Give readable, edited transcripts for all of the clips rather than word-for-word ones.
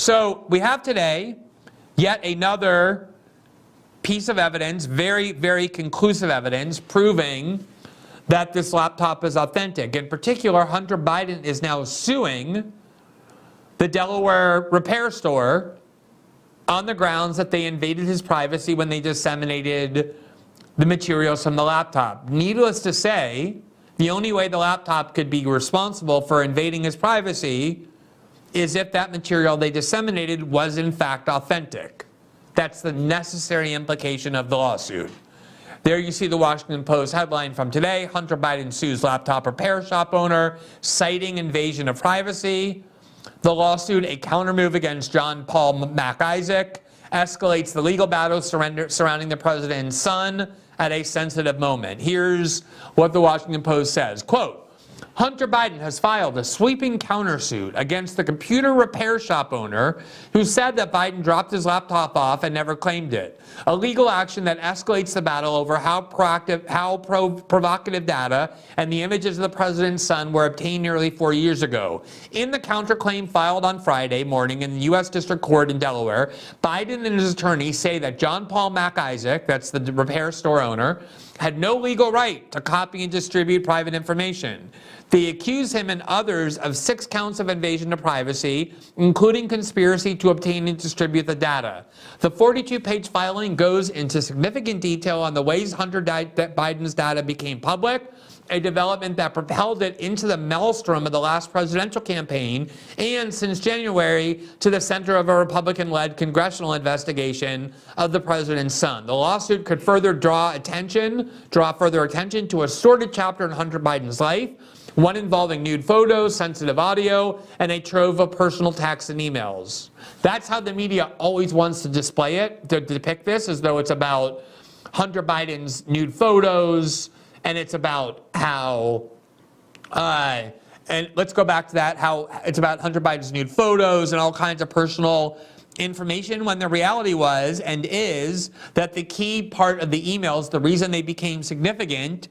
So we have today yet another piece of evidence, very, very conclusive evidence, proving that this laptop is authentic. In particular, Hunter Biden is now suing the Delaware repair store on the grounds that they invaded his privacy when they disseminated the materials from the laptop. Needless to say, the only way the laptop could be responsible for invading his privacy is if that material they disseminated was in fact authentic. That's the necessary implication of the lawsuit. There you see the Washington Post headline from today: Hunter Biden sues laptop repair shop owner, citing invasion of privacy. The lawsuit, a countermove against John Paul MacIsaac, escalates the legal battle surrounding the president's son at a sensitive moment. Here's what the Washington Post says, quote, Hunter Biden has filed a sweeping countersuit against the computer repair shop owner who said that Biden dropped his laptop off and never claimed it. A legal action that escalates the battle over how provocative data and the images of the president's son were obtained nearly 4 years ago. In the counterclaim filed on Friday morning in the U.S. District Court in Delaware, Biden and his attorney say that John Paul MacIsaac, that's the repair store owner, had no legal right to copy and distribute private information. They accuse him and others of 6 counts of invasion of privacy, including conspiracy to obtain and distribute the data. The 42-page filing goes into significant detail on the ways Hunter Biden's data became public, a development that propelled it into the maelstrom of the last presidential campaign, and since January to the center of a Republican-led congressional investigation of the president's son. The lawsuit could further draw further attention to a sordid chapter in Hunter Biden's life, one involving nude photos, sensitive audio, and a trove of personal texts and emails. That's how the media always wants to display it, to depict this as though it's about Hunter Biden's nude photos, and it's about how, and let's go back to that, how it's about Hunter Biden's nude photos and all kinds of personal information, when the reality was and is that the key part of the emails, the reason they became significant,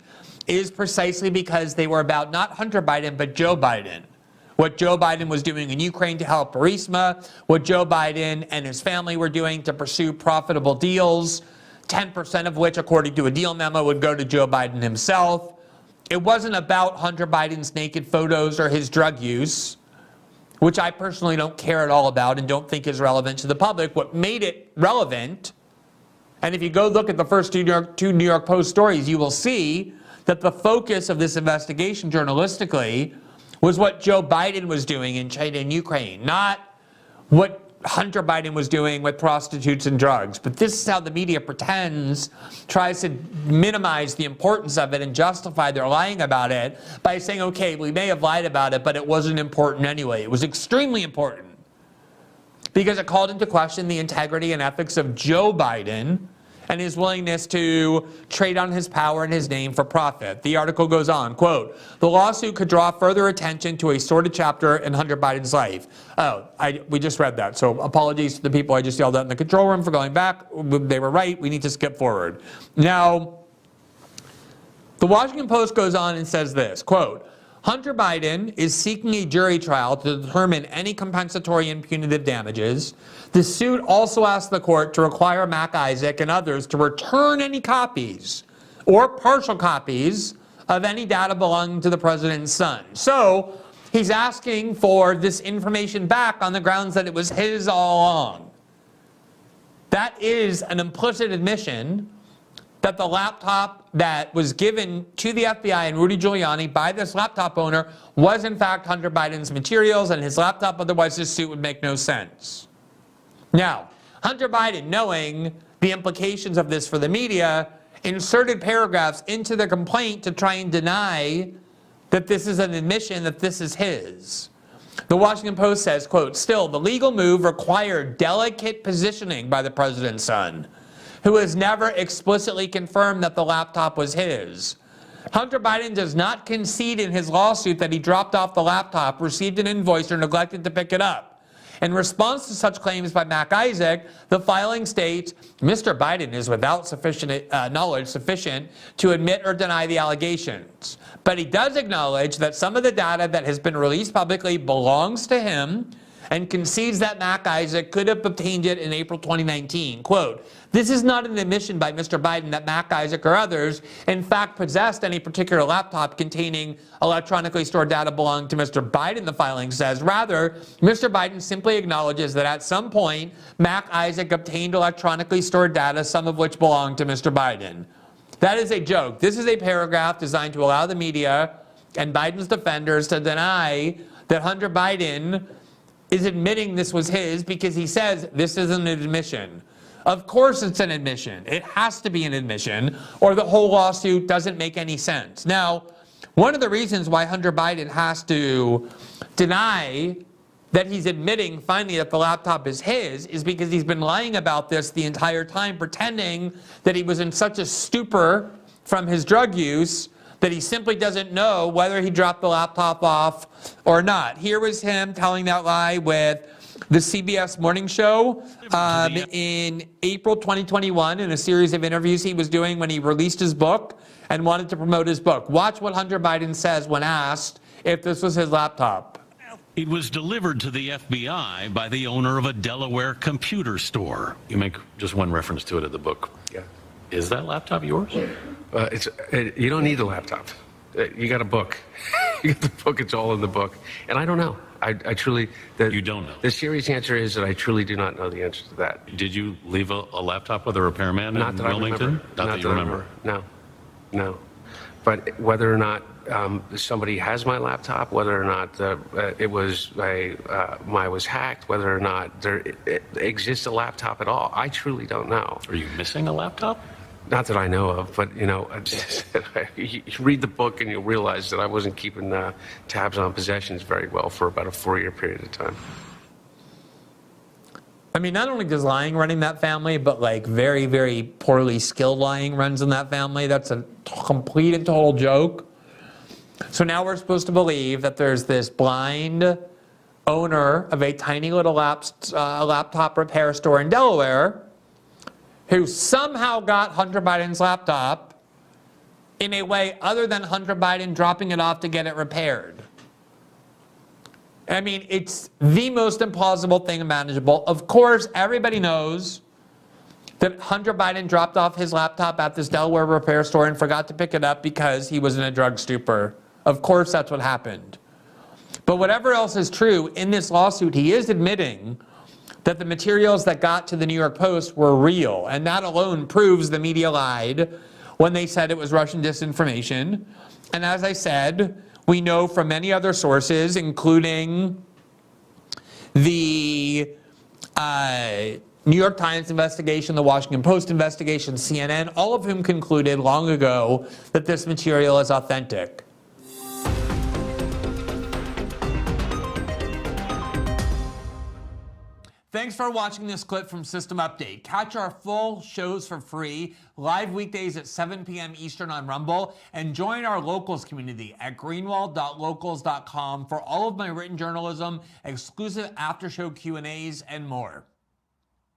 is precisely because they were about not Hunter Biden, but Joe Biden. What Joe Biden was doing in Ukraine to help Burisma, what Joe Biden and his family were doing to pursue profitable deals, 10% of which, according to a deal memo, would go to Joe Biden himself. It wasn't about Hunter Biden's naked photos or his drug use, which I personally don't care at all about and don't think is relevant to the public. What made it relevant, and if you go look at the first two New York Post stories, you will see that the focus of this investigation journalistically was what Joe Biden was doing in China and Ukraine, not what Hunter Biden was doing with prostitutes and drugs. But this is how the media tries to minimize the importance of it and justify their lying about it by saying, okay, we may have lied about it, but it wasn't important anyway. It was extremely important because it called into question the integrity and ethics of Joe Biden and his willingness to trade on his power and his name for profit. The article goes on, quote, the lawsuit could draw further attention to a sordid chapter in Hunter Biden's life. Oh, we just read that, so apologies to the people I just yelled at in the control room for going back. They were right, we need to skip forward. Now, the Washington Post goes on and says this, quote, Hunter Biden is seeking a jury trial to determine any compensatory and punitive damages. The suit also asks the court to require MacIsaac and others to return any copies or partial copies of any data belonging to the president's son. So he's asking for this information back on the grounds that it was his all along. That is an implicit admission that the laptop that was given to the FBI and Rudy Giuliani by this laptop owner was in fact Hunter Biden's materials and his laptop, otherwise this suit would make no sense. Now, Hunter Biden, knowing the implications of this for the media, inserted paragraphs into the complaint to try and deny that this is an admission that this is his. The Washington Post says, quote, still, the legal move required delicate positioning by the president's son, who has never explicitly confirmed that the laptop was his. Hunter Biden does not concede in his lawsuit that he dropped off the laptop, received an invoice, or neglected to pick it up. In response to such claims by MacIsaac, the filing states, Mr. Biden is without sufficient knowledge sufficient to admit or deny the allegations. But he does acknowledge that some of the data that has been released publicly belongs to him and concedes that Mac Isaac could have obtained it in April 2019. Quote, "This is not an admission by Mr. Biden that Mac Isaac or others, in fact, possessed any particular laptop containing electronically stored data belonging to Mr. Biden," the filing says. Rather, Mr. Biden simply acknowledges that at some point, Mac Isaac obtained electronically stored data, some of which belonged to Mr. Biden. That is a joke. This is a paragraph designed to allow the media and Biden's defenders to deny that Hunter Biden is admitting this was his because he says this isn't an admission. Of course it's an admission. It has to be an admission, or the whole lawsuit doesn't make any sense. Now, one of the reasons why Hunter Biden has to deny that he's admitting finally that the laptop is his is because he's been lying about this the entire time, pretending that he was in such a stupor from his drug use that he simply doesn't know whether he dropped the laptop off or not. Here was him telling that lie with the CBS morning show in April 2021 in a series of interviews he was doing when he released his book and wanted to promote his book. Watch what Hunter Biden says when asked if this was his laptop. It was delivered to the FBI by the owner of a Delaware computer store. You make just one reference to it in the book. Yeah. Is that laptop yours? You don't need a laptop. You got a book. You got the book. It's all in the book. And I don't know. I truly... You don't know? The serious answer is that I truly do not know the answer to that. Did you leave a laptop with a repairman Not in that Wilmington? I remember. Not that you remember? No. But whether or not somebody has my laptop, whether or not it was was hacked, whether or not there exists a laptop at all, I truly don't know. Are you missing a laptop? Not that I know of, but you read the book and you'll realize that I wasn't keeping tabs on possessions very well for about a 4-year period of time. I mean, not only does lying run in that family, but like very, very poorly skilled lying runs in that family. That's a complete and total joke. So now we're supposed to believe that there's this blind owner of a tiny little laptop repair store in Delaware who somehow got Hunter Biden's laptop in a way other than Hunter Biden dropping it off to get it repaired. I mean, it's the most implausible thing imaginable. Of course, everybody knows that Hunter Biden dropped off his laptop at this Delaware repair store and forgot to pick it up because he was in a drug stupor. Of course, that's what happened. But whatever else is true, in this lawsuit, he is admitting that the materials that got to the New York Post were real. And that alone proves the media lied when they said it was Russian disinformation. And as I said, we know from many other sources, including the New York Times investigation, the Washington Post investigation, CNN, all of whom concluded long ago that this material is authentic. Thanks for watching this clip from System Update. Catch our full shows for free, live weekdays at 7 p.m. Eastern on Rumble, and join our locals community at greenwald.locals.com for all of my written journalism, exclusive after-show Q&As, and more.